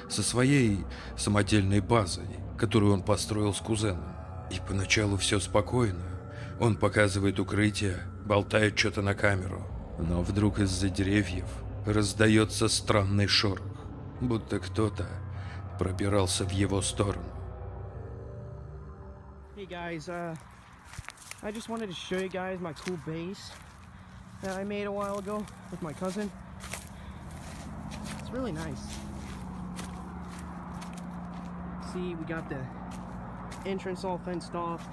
со своей самодельной базой, которую он построил с кузеном. И поначалу все спокойно. Он показывает укрытие, болтает что-то на камеру. Но вдруг из-за деревьев раздается странный шорох, будто кто-то пробирался в его сторону. Hey guys, I just wanted to show you guys my cool base that I made a while ago with my cousin. It's really nice. See, we got the entrance all fenced off.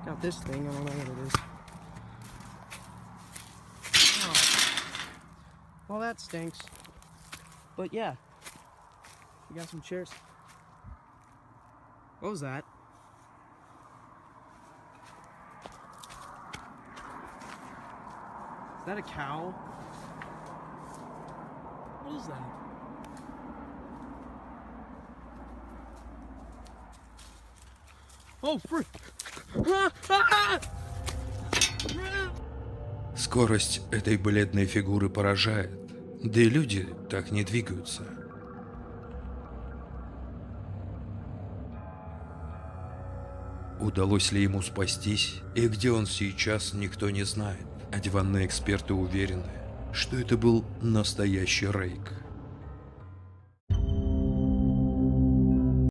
Got this thing, I don't know what it is. Oh. Well, that stinks. But yeah, we got some chairs. What was that? Is that a cow? What is that? Oh, frick! Скорость этой бледной фигуры поражает, да и люди так не двигаются. Удалось ли ему спастись, и где он сейчас, никто не знает. А диванные эксперты уверены, что это был настоящий рейк.